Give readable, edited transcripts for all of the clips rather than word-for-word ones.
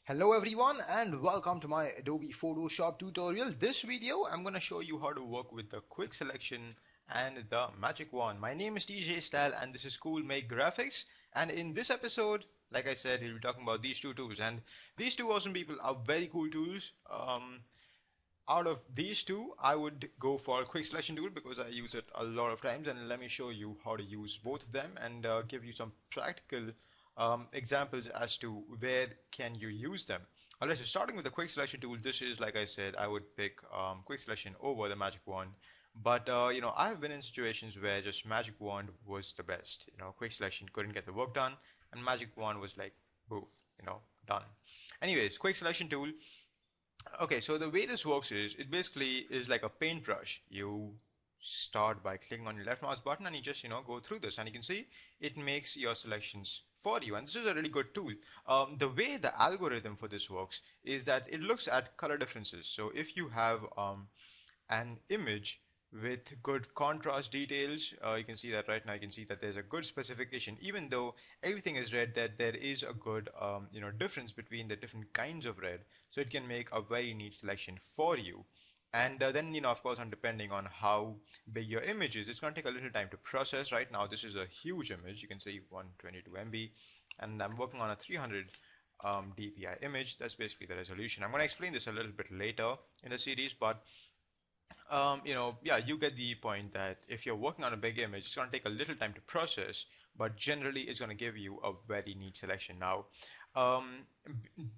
Hello everyone and welcome to my Adobe Photoshop tutorial. This video I'm going to show you how to work with the quick selection and the magic wand. My name is TJ Style and this is Cool Make Graphics, and in this episode, like I said, we'll be talking about these two tools, and these two awesome people are very cool tools. Out of these two, I would go for quick selection tool because I use it a lot of times, and let me show you how to use both of them and give you some practical examples as to where can you use them. Alright, so starting with the quick selection tool, this is, like I said, I would pick quick selection over the magic wand. But I've been in situations where just magic wand was the best. Quick selection couldn't get the work done, and magic wand was like, boof, done. Anyways, quick selection tool. Okay, so the way this works is it basically is like a paintbrush. You start by clicking on your left mouse button and you just go through this, and you can see it makes your selections for you, and this is a really good tool. The way the algorithm for this works is that it looks at color differences. So if you have an image with good contrast details, you can see that right now. You can see that there's a good specification, even though everything is red, that there is a good difference between the different kinds of red, so it can make a very neat selection for you. And then of course, on depending on how big your image is, it's going to take a little time to process. Right now this is a huge image, you can see 122 MB, and I'm working on a 300 DPI image. That's basically the resolution. I'm going to explain this a little bit later in the series, but yeah, you get the point that if you're working on a big image, it's going to take a little time to process, but generally it's going to give you a very neat selection. Now,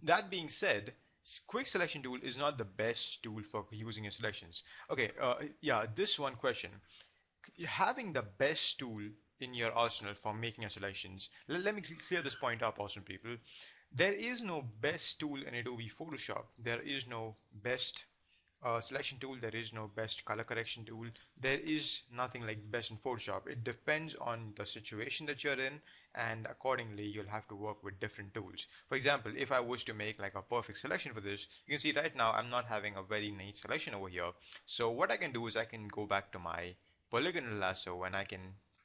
that being said, quick selection tool is not the best tool for using your selections. Okay, yeah, this one question. Having the best tool in your arsenal for making your selections, let me clear this point up, awesome people. There is no best tool in Adobe Photoshop. There is no best selection tool. There is no best color correction tool. There is nothing like best in Photoshop. It depends on the situation that you're in, and accordingly you'll have to work with different tools. For example, if I was to make like a perfect selection for this, you can see right now I'm not having a very neat selection over here. So what I can do is I can go back to my polygonal lasso and I can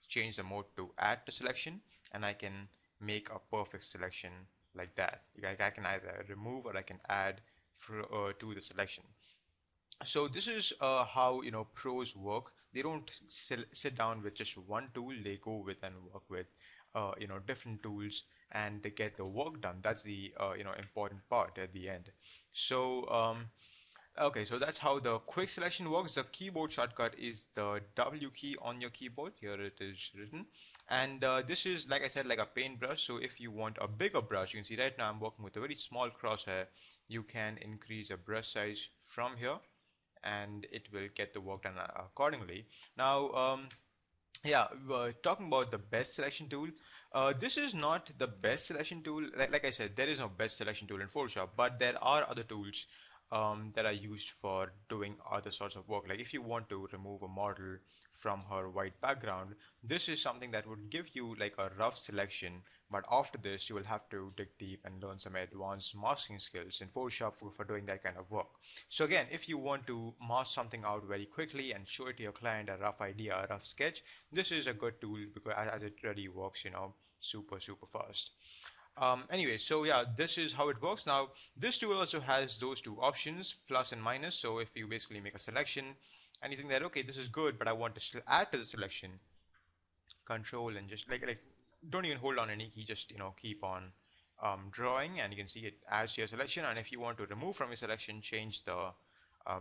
change the mode to add to selection, and I can make a perfect selection like that. I can either remove or I can add to the selection. So this is how pros work. They don't sit down with just one tool. They go with and work with different tools, and they get the work done. That's the important part at the end. So okay, so that's how the quick selection works. The keyboard shortcut is the W key on your keyboard. Here it is written, and this is, like I said, like a paintbrush. So if you want a bigger brush, you can see right now I'm working with a very small crosshair. You can increase the brush size from here, and it will get the work done accordingly. Now, yeah, talking about the best selection tool, this is not the best selection tool. Like I said, there is no best selection tool in Photoshop, but there are other tools that are used for doing other sorts of work. Like if you want to remove a model from her white background, this is something that would give you like a rough selection, but after this you will have to dig deep and learn some advanced masking skills in Photoshop for doing that kind of work. So again, if you want to mask something out very quickly and show it to your client, a rough idea, a rough sketch, this is a good tool because as it really works super fast. Anyway, so yeah, this is how it works. Now, this tool also has those two options, plus and minus. So if you basically make a selection and you think that, okay, this is good, but I want to still add to the selection, control and just like don't even hold on any key, just keep on drawing, and you can see it adds to your selection. And if you want to remove from your selection, change the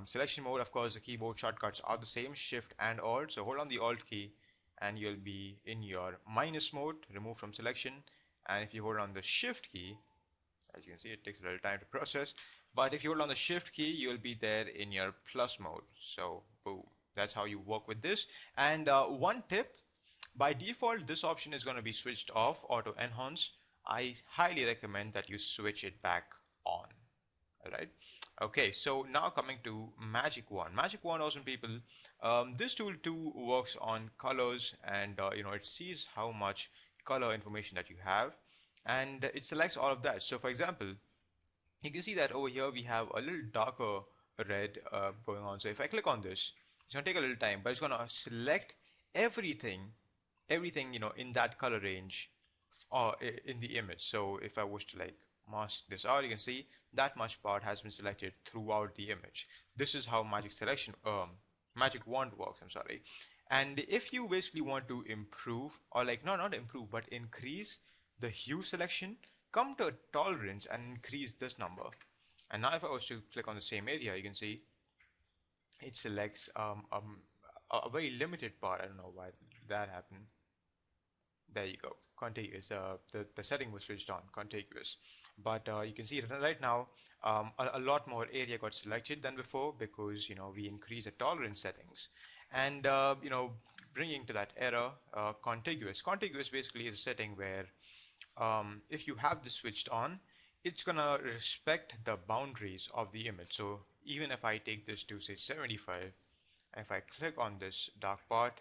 selection mode. Of course, the keyboard shortcuts are the same, Shift and Alt. So hold on the Alt key and you'll be in your minus mode, remove from selection. And if you hold on the Shift key, as you can see, it takes a little time to process, but if you hold on the Shift key, you'll be there in your plus mode. So boom, that's how you work with this. And one tip, by default this option is going to be switched off, auto enhance. I highly recommend that you switch it back on. Alright, okay, so now coming to magic wand. Magic wand, awesome people, this tool too works on colors, and it sees how much color information that you have, and it selects all of that. So for example, you can see that over here we have a little darker red going on. So if I click on this, it's going to take a little time, but it's going to select everything in that color range in the image. So if I was to like mask this out, you can see that much part has been selected throughout the image. This is how magic wand works, I'm sorry. And if you basically want to improve, or like not improve but increase the hue selection, come to tolerance and increase this number. And now if I was to click on the same area, you can see it selects a very limited part. I don't know why that happened. There you go, contiguous. The setting was switched on, contiguous. But you can see right now a lot more area got selected than before, because we increase the tolerance settings. And bringing to that error, contiguous. Contiguous basically is a setting where if you have this switched on, it's gonna respect the boundaries of the image. So even if I take this to say 75, if I click on this dark part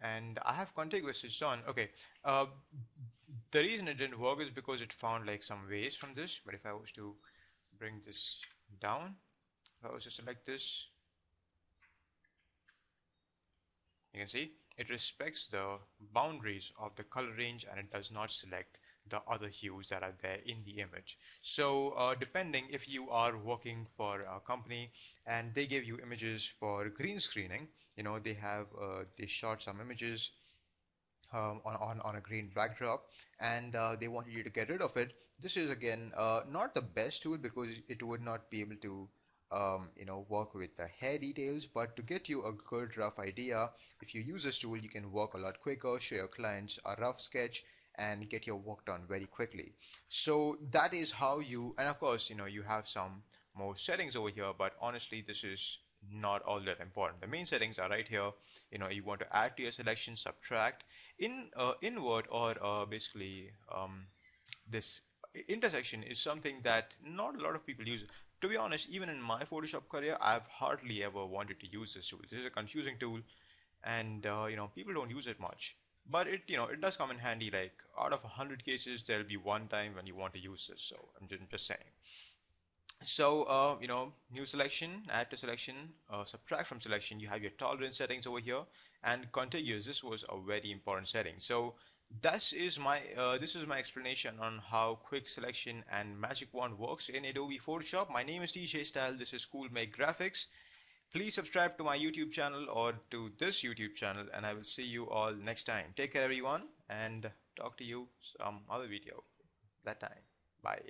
and I have contiguous switched on, okay, uh, the reason it didn't work is because it found like some ways from this. But if I was to bring this down, if I was to select this, you can see it respects the boundaries of the color range, and it does not select the other hues that are there in the image. So depending, if you are working for a company and they give you images for green screening, they shot some images on a green backdrop, and they wanted you to get rid of it. This is again not the best tool, because it would not be able to work with the hair details. But to get you a good rough idea, if you use this tool, you can work a lot quicker, show your clients a rough sketch, and get your work done very quickly. So that is how you, and of course, you have some more settings over here, but honestly, this is not all that important. The main settings are right here. You want to add to your selection, subtract, invert, or basically this intersection is something that not a lot of people use. To be honest, even in my Photoshop career, I've hardly ever wanted to use this tool. This is a confusing tool, and people don't use it much. But it does come in handy. Like out of 100 cases, there'll be one time when you want to use this. So I'm just saying. So, new selection, add to selection, subtract from selection. You have your tolerance settings over here, and contiguous. This was a very important setting. So, this is my explanation on how quick selection and magic wand works in Adobe Photoshop. My name is DJ Style. This is Cool Make Graphics. Please subscribe to my YouTube channel or to this YouTube channel, and I will see you all next time. Take care, everyone, and talk to you some other video that time. Bye.